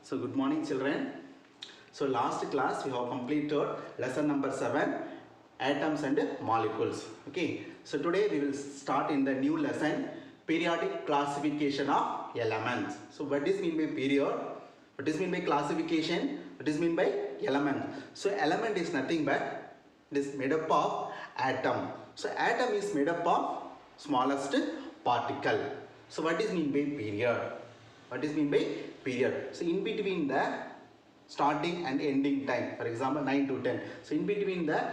So good morning children. So last class we have completed lesson number 7, atoms and molecules. Okay. So today we will start in the new lesson, periodic classification of elements. So what is mean by period? What is mean by classification? What is mean by element? So element is nothing but it is made up of atom. So atom is made up of smallest particle. So what is mean by period? What is mean by period? So in between the starting and ending time, for example 9 to 10. So in between the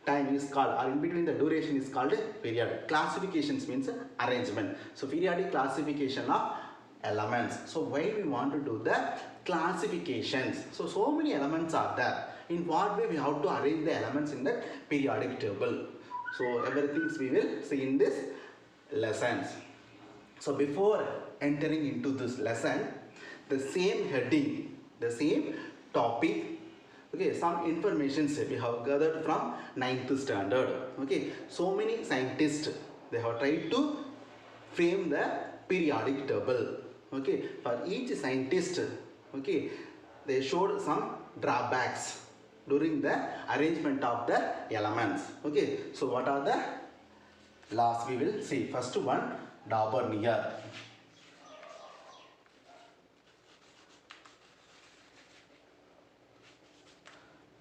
time is called, or in between the duration is called period. Classifications means arrangement. So periodic classification of elements. So why we want to do the classifications? So many elements are there. In what way we have to arrange the elements in the periodic table? So everything we will see in this lessons. So before entering into this lesson, the same heading, the same topic, okay, some information we have gathered from 9th standard. Okay, so many scientists, they have tried to frame the periodic table. Okay, for each scientist, okay, they showed some drawbacks during the arrangement of the elements. Okay, so what are the laws we will see? First one, Daubernier.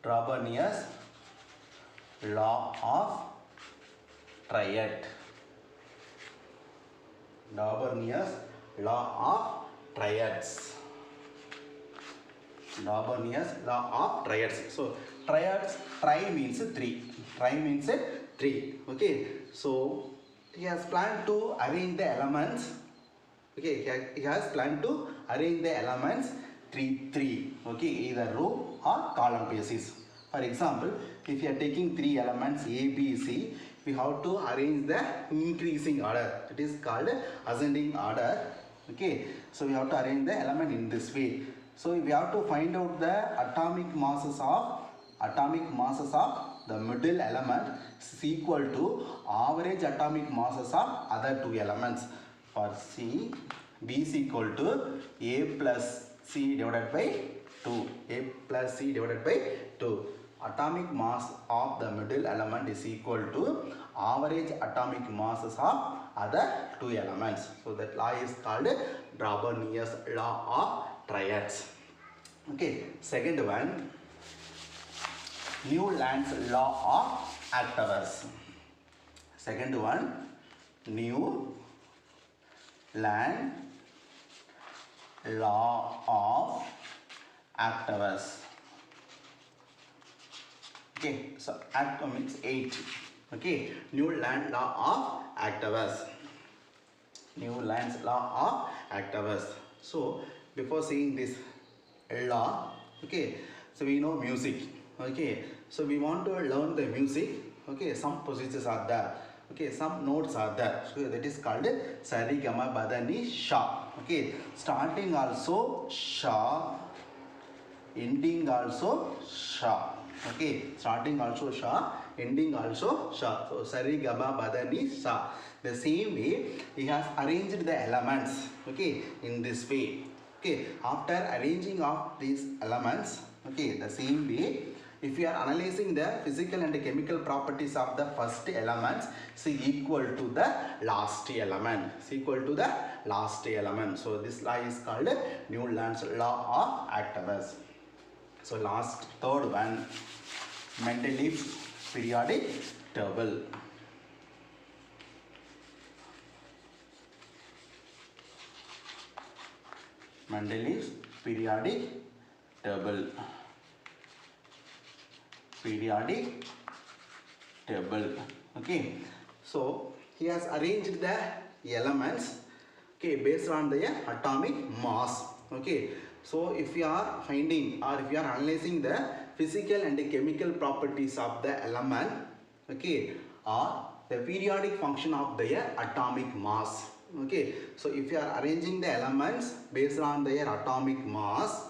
Daubernier's law of triad. Daubernier's law of triads. Daubernier's law of triads. So triads, tri means 3. Tri means 3. Okay. So he has planned to arrange the elements. Okay, he has planned to arrange the elements 3. Okay, either row or column basis. For example, if you are taking 3 elements A, B, C, we have to arrange the increasing order. It is called ascending order. Okay, so we have to arrange the element in this way. So we have to find out the atomic masses of the middle element is equal to average atomic masses of other 2 elements. For C, B is equal to A plus C divided by 2. A plus C divided by 2. Atomic mass of the middle element is equal to average atomic masses of other 2 elements. So that law is called Daubernier's law of triads. Okay, second one, Newland's law of actors. Second one, Newland law of actors. Okay, so atom means 8. Okay, Newland law of actors. Newland's law of actors. So before seeing this law, okay, so we know music. Okay, so we want to learn the music. Okay, some procedures are there. Okay, some notes are there. So that is called Sari Gama Badani Sha. Okay, starting also Sha, ending also Sha. Okay, starting also Sha, ending also Sha. So Sari Gama Badani Sha. The same way he has arranged the elements. Okay, in this way. Okay, after arranging of these elements, okay, the same way, if you are analyzing the physical and chemical properties of the first elements, is equal to the last element. Is equal to the last element. So this law is called Newland's law of actors. So last, third one, Mendeleev's periodic table. Mendeleev's periodic table. Periodic table. Okay, so he has arranged the elements, okay, based on the atomic mass. Okay, so if you are finding or if you are analyzing the physical and the chemical properties of the element, okay, or the periodic function of the atomic mass. Okay, so if you are arranging the elements based on their atomic mass,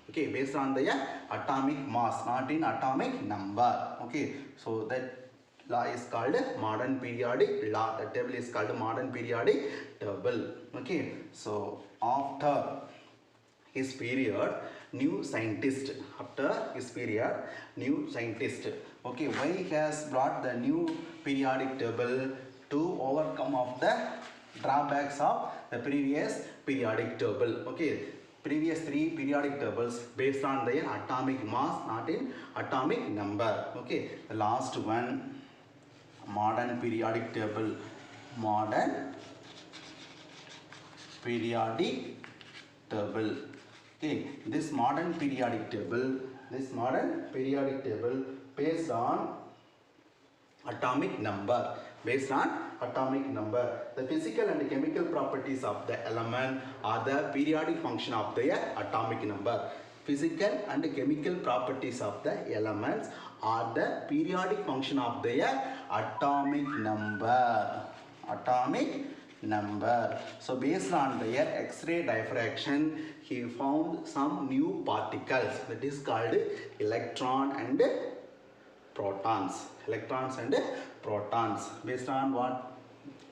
okay, based on the atomic mass, not in atomic number. Okay, so that law is called modern periodic law. The table is called modern periodic table. Okay, so after his period, new scientist. After his period, new scientist. Okay, why he has brought the new periodic table? To overcome of the drawbacks of the previous periodic table. Okay, previous three periodic tables based on their atomic mass, not in atomic number. Okay, the last one, modern periodic table. Modern periodic table. Okay, this modern periodic table based on atomic number. Based on atomic number, the physical and chemical properties of the element are the periodic function of their atomic number. Physical and chemical properties of the elements are the periodic function of their atomic number. Atomic number. So based on their X-ray diffraction, he found some new particles, that is called electron and protons. Electrons and protons. Based on what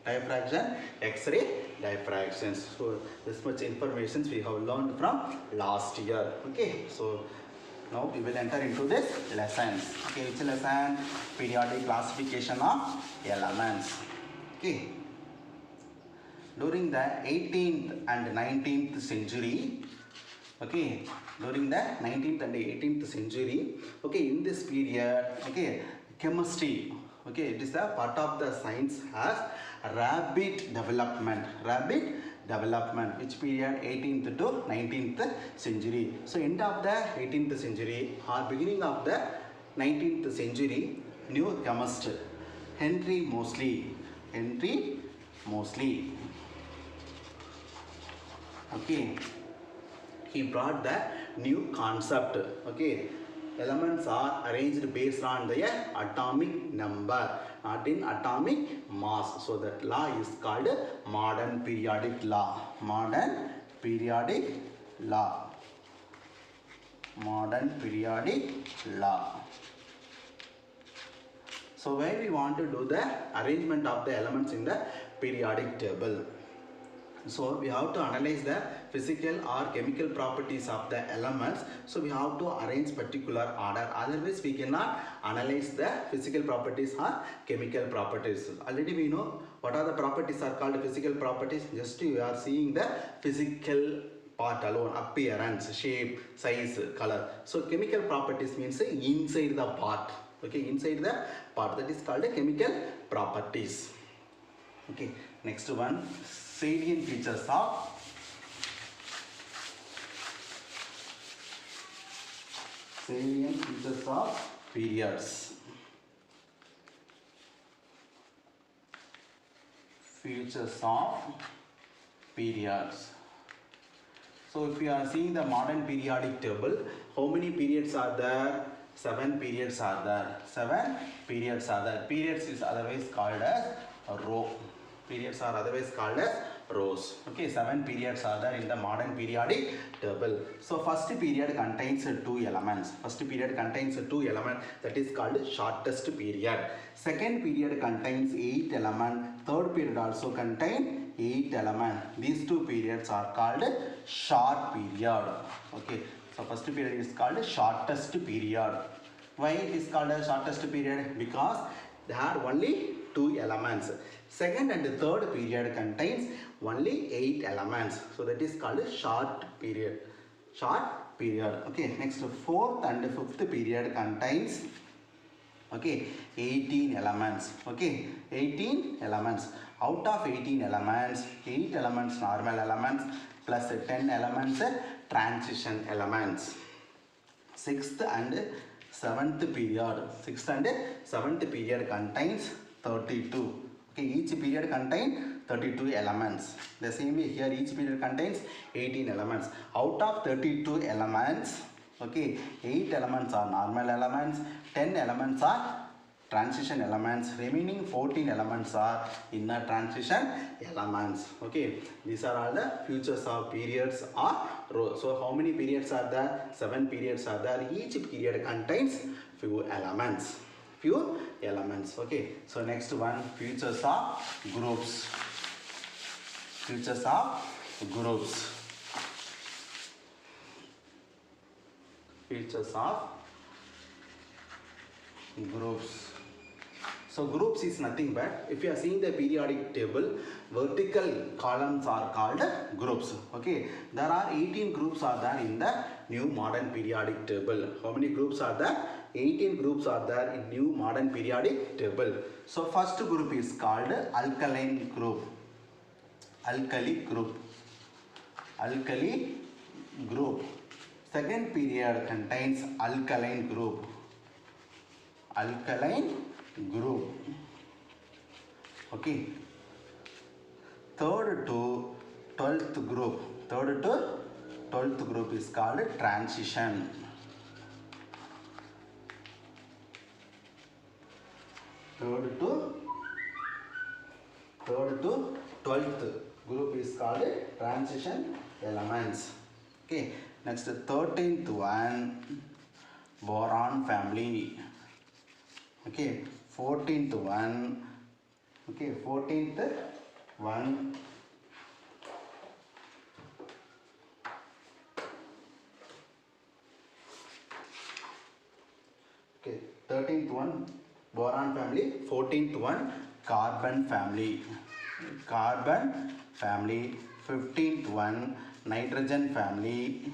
diffraction? X-ray diffractions. So this much information we have learned from last year. Okay, so now we will enter into this lessons. Okay, which lesson? Periodic classification of elements. Okay, during the 18th and 19th century, okay, during the 19th and 18th century, okay, in this period, okay, chemistry, okay, it is a part of the science has rapid development. Which period? 18th to 19th century. So end of the 18th century or beginning of the 19th century, new chemist Henry Moseley, okay, he brought the new concept. Okay, elements are arranged based on their atomic number, not in atomic mass. So that law is called modern periodic law. Modern periodic law. So where we want to do the arrangement of the elements in the periodic table. So we have to analyze the physical or chemical properties of the elements. So we have to arrange particular order. Otherwise we cannot analyze the physical properties or chemical properties. Already we know what are the properties are called physical properties. Just you are seeing the physical part alone, appearance, shape, size, color. So chemical properties means inside the part. Okay, inside the part, that is called chemical properties. Okay, next one, salient features of periods. Features of periods. So if you are seeing the modern periodic table, how many periods are there? 7 periods are there. 7 periods are there. Periods is otherwise called as a row. Periods are otherwise called as rows. Okay, 7 periods are there in the modern periodic table. So first period contains 2 elements. That is called shortest period. Second period contains 8 elements. Third period also contains 8 elements. These 2 periods are called short period. Okay, so first period is called shortest period. Why it is called a shortest period? Because there are only 2 elements. Second and third period contains only 8 elements. So that is called short period. Okay, next fourth and fifth period contains 18 elements. Okay, 18 elements. Out of 18 elements, 8 elements normal elements plus 10 elements transition elements. Sixth and seventh period contains 32. Okay, each period contains 32 elements. The same way here each period contains 18 elements. Out of 32 elements, okay, 8 elements are normal elements, 10 elements are transition elements, remaining 14 elements are inner transition elements. Okay, these are all the features of periods or rows. So how many periods are there? 7 periods are there. Each period contains few elements. Okay, so next one, features of groups. features of groups. So groups is nothing but, if you are seeing the periodic table, vertical columns are called groups. Okay, there are 18 groups are there in the new modern periodic table. How many groups are there? 18 groups are there in new modern periodic table. So first group is called alkaline group. Alkali group. Alkali group. Second period contains alkaline group. Alkaline group. Okay. Third to 12th group. Third to 12th group is called transition. Third to 12th group is called transition elements. Okay. Next 13th one, boron family. Okay. 14th one. Okay. 14th one. Okay. 13th one, boron family. 14th one, carbon family. Carbon family. 15th one, nitrogen family.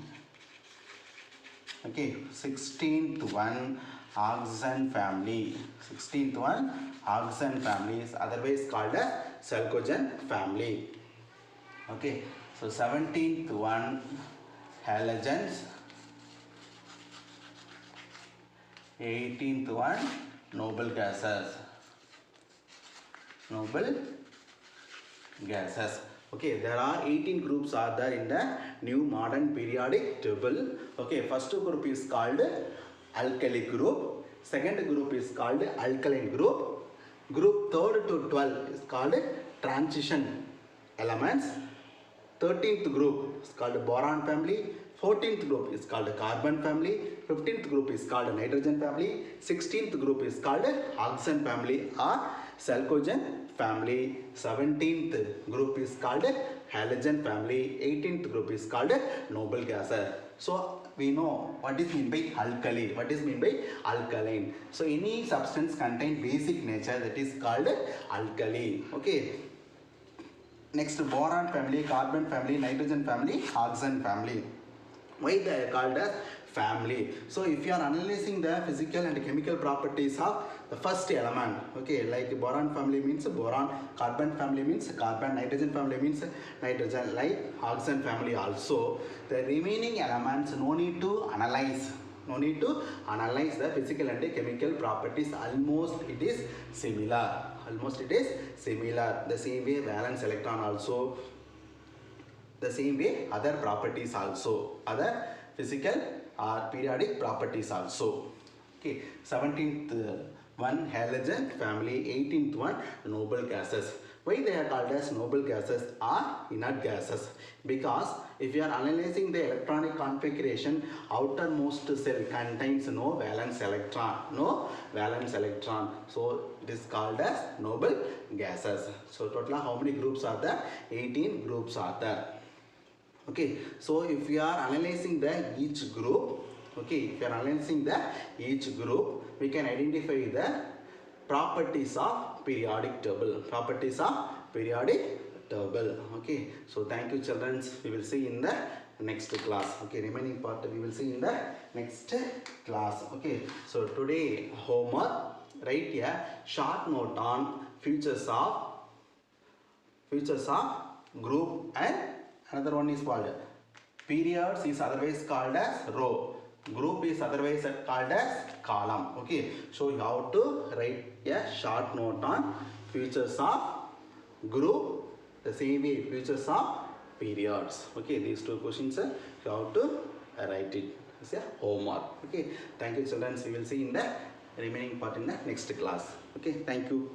Okay. 16th one, oxygen family. 16th one, oxygen family is otherwise called as chalcogen family. Okay. So 17th one, halogens. 18th one, noble gases. Noble gases. Okay, there are 18 groups are there in the new modern periodic table. Okay, first group is called alkali group. Second group is called alkaline group. Group 3rd to 12 is called transition elements. 13th group is called boron family. 14th group is called carbon family. 15th group is called nitrogen family. 16th group is called oxygen family or chalcogen family. 17th group is called halogen family. 18th group is called noble gases. So we know what is meant by alkali, what is meant by alkaline. So any substance contain basic nature, that is called alkali. Okay. Next, boron family, carbon family, nitrogen family, oxygen family. Why they are called as family? So if you are analyzing the physical and chemical properties of the first element, okay, like boron family means boron, carbon family means carbon, nitrogen family means nitrogen, like oxygen family also. The remaining elements no need to analyze. No need to analyze the physical and chemical properties. Almost it is similar. Almost it is similar. The same way valence electron also. The same way other properties also. Other physical or periodic properties also. Okay. 17th one, halogen family. 18th one, noble gases. Why they are called as noble gases or inert gases? Because if you are analyzing the electronic configuration, outermost cell contains no valence electron. No valence electron. So it is called as noble gases. So total how many groups are there? 18 groups are there. Okay. So if you are analyzing the each group, okay, if you are analyzing the each group, we can identify the properties of periodic table. Properties of periodic table. Okay. So thank you children. We will see in the next class. Okay. Remaining part we will see in the next class. Okay. So today homework, write a short note on features of group, and another one is called periods is otherwise called as row. Group is otherwise called as column. Okay. So you have to write a short note on features of group, the same way features of periods. Okay. These two questions you have to write it as a homework. Okay. Thank you children. We will see in the remaining part in the next class. Okay. Thank you.